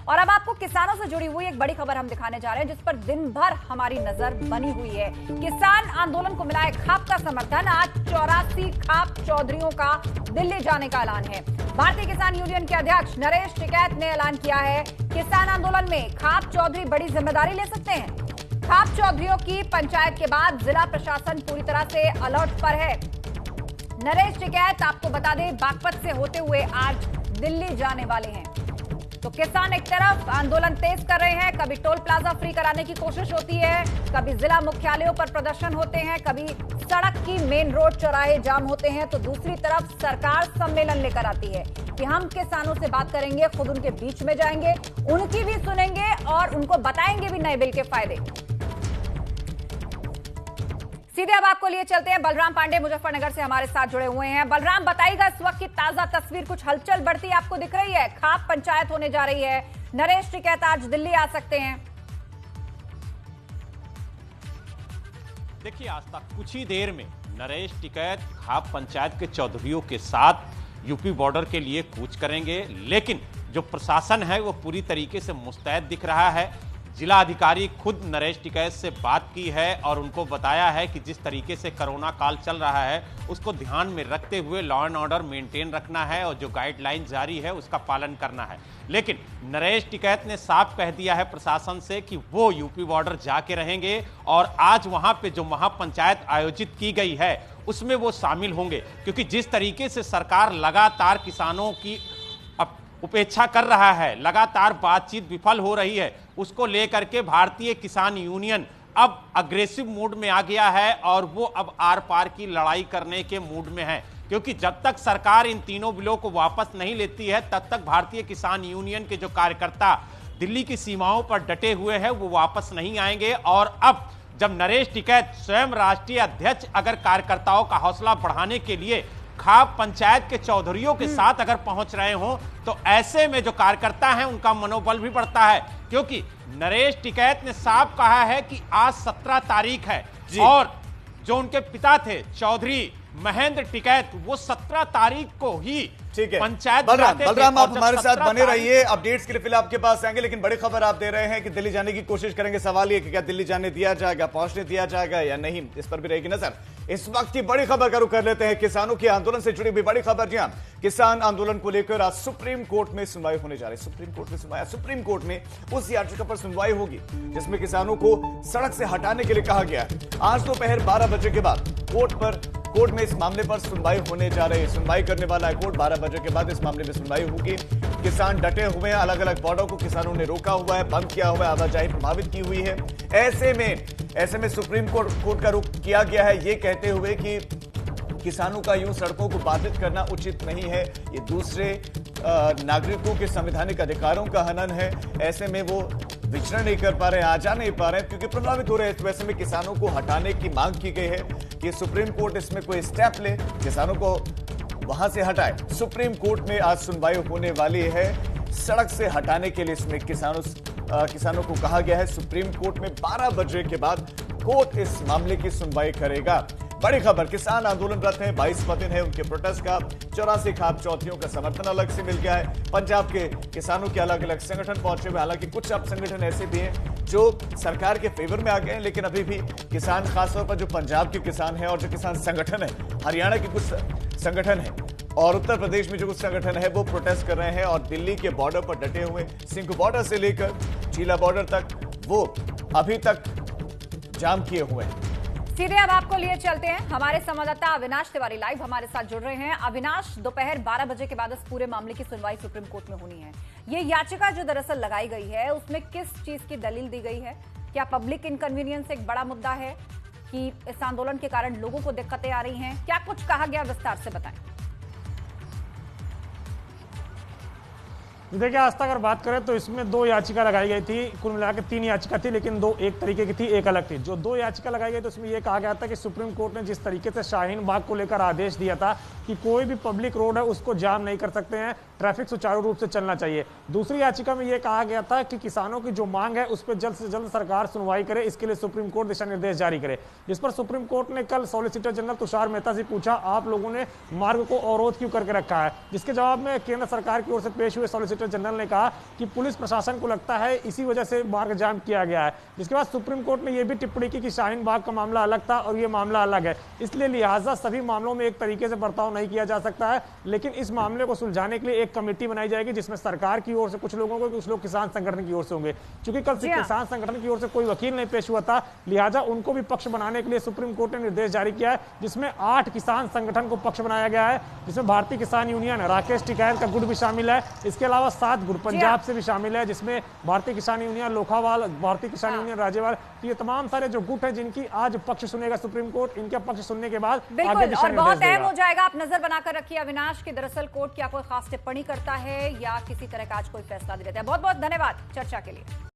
और अब आपको किसानों से जुड़ी हुई एक बड़ी खबर हम दिखाने जा रहे हैं, जिस पर दिन भर हमारी नजर बनी हुई है। किसान आंदोलन को मिला है खाप का समर्थन। आज 84 खाप चौधरियों का दिल्ली जाने का ऐलान है। भारतीय किसान यूनियन के अध्यक्ष नरेश टिकैत ने ऐलान किया है, किसान आंदोलन में खाप चौधरी बड़ी जिम्मेदारी ले सकते हैं। खाप चौधरियों की पंचायत के बाद जिला प्रशासन पूरी तरह से अलर्ट पर है। नरेश टिकैत आपको बता दें, बागपत से होते हुए आज दिल्ली जाने वाले हैं। तो किसान एक तरफ आंदोलन तेज कर रहे हैं, कभी टोल प्लाजा फ्री कराने की कोशिश होती है, कभी जिला मुख्यालयों पर प्रदर्शन होते हैं, कभी सड़क की मेन रोड चौराहे जाम होते हैं, तो दूसरी तरफ सरकार सम्मेलन लेकर आती है कि हम किसानों से बात करेंगे, खुद उनके बीच में जाएंगे, उनकी भी सुनेंगे और उनको बताएंगे भी नए बिल के फायदे। सीधे अब आपको लिए चलते हैं, बलराम पांडे मुजफ्फरनगर से हमारे साथ जुड़े हुए हैं। बलराम, बताइएगा इस वक्त की ताजा तस्वीर, कुछ हलचल बढ़ती आपको दिख रही है? खाप पंचायत होने जा रही है, नरेश टिकैत आज दिल्ली आ सकते हैं। देखिए, आज तक कुछ ही देर में नरेश टिकैत खाप पंचायत के चौधरियों के साथ यूपी बॉर्डर के लिए कूच करेंगे, लेकिन जो प्रशासन है वो पूरी तरीके से मुस्तैद दिख रहा है। जिला अधिकारी खुद नरेश टिकैत से बात की है और उनको बताया है कि जिस तरीके से कोरोना काल चल रहा है उसको ध्यान में रखते हुए लॉ एंड ऑर्डर मेंटेन रखना है और जो गाइडलाइन जारी है उसका पालन करना है। लेकिन नरेश टिकैत ने साफ कह दिया है प्रशासन से कि वो यूपी बॉर्डर जाके रहेंगे और आज वहां पे जो महापंचायत आयोजित की गई है उसमें वो शामिल होंगे, क्योंकि जिस तरीके से सरकार लगातार किसानों की उपेक्षा कर रहा है, लगातार बातचीत विफल हो रही है, उसको लेकर के भारतीय किसान यूनियन अब अग्रेसिव मूड में आ गया है और वो अब आर पार की लड़ाई करने के मूड में है। क्योंकि जब तक सरकार इन तीनों बिलों को वापस नहीं लेती है तब तक भारतीय किसान यूनियन के जो कार्यकर्ता दिल्ली की सीमाओं पर डटे हुए हैं वो वापस नहीं आएंगे। और अब जब नरेश टिकैत स्वयं राष्ट्रीय अध्यक्ष अगर कार्यकर्ताओं का हौसला बढ़ाने के लिए खाप पंचायत के चौधरियों के साथ अगर पहुंच रहे हो तो ऐसे में जो कार्यकर्ता हैं उनका मनोबल भी बढ़ता है, क्योंकि नरेश टिकैत ने साफ कहा है कि आज 17 तारीख है और जो उनके पिता थे चौधरी महेंद्र टिकैत वो 17 तारीख को ही पंचायत बलराम आप हमारे साथ बने रहिए, अपडेट्स के लिए फिलहाल आपके पास आएंगे, लेकिन बड़ी खबर आप दे रहे हैं कि दिल्ली जाने की कोशिश करेंगे। सवाल ये कि क्या दिल्ली जाने दिया जाएगा, पहुंचने दिया जाएगा या नहीं, इस पर भी रहेगी नजर। इस वक्त की बड़ी खबर का रुख कर लेते हैं, किसानों के आंदोलन से जुड़ी हुई बड़ी खबर। जी हां, किसान आंदोलन को लेकर आज सुप्रीम कोर्ट में सुनवाई होने जा रही है। सुप्रीम कोर्ट में सुनवाई, सुप्रीम कोर्ट में उस याचिका पर सुनवाई होगी जिसमें किसानों को सड़क से हटाने के लिए कहा गया है। आज दोपहर 12 बजे के बाद कोर्ट में इस मामले पर सुनवाई होने जा रही है। सुनवाई करने वाला है कोर्ट। 12 बजे के बाद इस मामले में सुनवाई होगी। किसान डटे हुए हैं, अलग अलग बॉर्डर को किसानों ने रोका हुआ है, बंद किया हुआ है, आवाजाही प्रभावित की हुई है। ऐसे में सुप्रीम कोर्ट का रुख किया गया है ये कहते हुए कि किसानों का यूं सड़कों को बाधित करना उचित नहीं है, ये दूसरे नागरिकों के संवैधानिक अधिकारों का हनन है। ऐसे में वो विचरण नहीं कर पा रहे, आ जा नहीं पा रहे क्योंकि प्रभावित हो रहे हैं। वैसे में किसानों को हटाने की मांग की गई है कि सुप्रीम कोर्ट इसमें कोई स्टेप ले, किसानों को वहां से हटाए। सुप्रीम कोर्ट में आज सुनवाई होने वाली है सड़क से हटाने के लिए। इसमें किसानों को कहा गया है सुप्रीम कोर्ट में 12 बजे के बाद कोर्ट इस मामले की सुनवाई करेगा। बड़ी खबर, किसान आंदोलनरत हैं, 22वां दिन है उनके प्रोटेस्ट का। 84 खाप चौधरियों का समर्थन अलग से मिल गया है। पंजाब के किसानों के अलग अलग संगठन पहुंचे हुए, हालांकि कुछ अब संगठन ऐसे भी हैं जो सरकार के फेवर में आ गए हैं, लेकिन अभी भी किसान, खासतौर पर जो पंजाब के किसान हैं और जो किसान संगठन है, हरियाणा के कुछ संगठन है और उत्तर प्रदेश में जो कुछ संगठन है वो प्रोटेस्ट कर रहे हैं और दिल्ली के बॉर्डर पर डटे हुए, सिंघ बॉर्डर से लेकर चीला बॉर्डर तक वो अभी तक जाम किए हुए हैं। सीधे अब आपको लिए चलते हैं, हमारे संवाददाता अविनाश तिवारी लाइव हमारे साथ जुड़ रहे हैं। अविनाश, दोपहर 12 बजे के बाद इस पूरे मामले की सुनवाई सुप्रीम कोर्ट में होनी है। ये याचिका जो दरअसल लगाई गई है उसमें किस चीज की दलील दी गई है? क्या पब्लिक इनकन्वीनियंस एक बड़ा मुद्दा है कि इस आंदोलन के कारण लोगों को दिक्कतें आ रही हैं? क्या कुछ कहा गया, विस्तार से बताएं। देखिए, आज तक अगर बात करें तो इसमें 2 याचिका लगाई गई थी, कुल मिलाकर 3 याचिका थी, लेकिन 2 एक तरीके की थी, एक अलग थी। जो 2 याचिका लगाई गई तो उसमें यह कहा गया था कि सुप्रीम कोर्ट ने जिस तरीके से शाहीन बाग को लेकर आदेश दिया था कि कोई भी पब्लिक रोड है उसको जाम नहीं कर सकते हैं, ट्रैफिक सुचारू रूप से चलना चाहिए। दूसरी याचिका में यह कहा गया था कि किसानों की जो मांग है उस पर जल्द से जल्द सरकार सुनवाई करे, इसके लिए सुप्रीम कोर्ट दिशा निर्देश जारी करे। जिस पर सुप्रीम कोर्ट ने कल सॉलिसिटर जनरल तुषार मेहता से पूछा, आप लोगों ने मार्ग को अवरोध क्यों करके रखा है, जिसके जवाब में केंद्र सरकार की ओर से पेश हुए सॉलिसिटर सॉलिसिटर जनरल ने कहा कि पुलिस प्रशासन को लगता है इसी वजह से मार्ग जाम किया गया है। जिसके बाद सुप्रीम कोर्ट ने यह भी टिप्पणी की कि शाहीन बाग का मामला अलग था और ये मामला अलग है, इसलिए लिहाजा सभी मामलों में एक तरीके से बर्ताव नहीं किया जा सकता है। लेकिन इस मामले को सुलझाने के लिए एक कमेटी बनाई जाएगी जिसमें सरकार की ओर से कुछ लोगों को, कुछ लोग किसान संगठन की ओर से होंगे। क्योंकि कल से किसान संगठन की ओर से कोई वकील नहीं पेश हुआ था, लिहाजा उनको भी पक्ष बनाने के लिए सुप्रीम कोर्ट ने निर्देश जारी किया है, जिसमें 8 किसान संगठन को पक्ष बनाया गया है, जिसमें भारतीय किसान यूनियन राकेश टिकैत का गुट भी शामिल है। इसके अलावा 7 गुट पंजाब से भी शामिल है, जिसमें भारतीय किसान यूनियन लोखावाल, भारतीय किसान यूनियन राज्यवाल, तो ये तमाम सारे जो गुट हैं जिनकी आज पक्ष सुनेगा सुप्रीम कोर्ट, इनके पक्ष सुनने के बाद बिल्कुल और बहुत अहम हो जाएगा। आप नजर बनाकर रखिए अविनाश कि दरअसल कोर्ट क्या कोई खास टिप्पणी करता है या किसी तरह का आज कोई फैसला दे देता है। बहुत बहुत धन्यवाद चर्चा के लिए।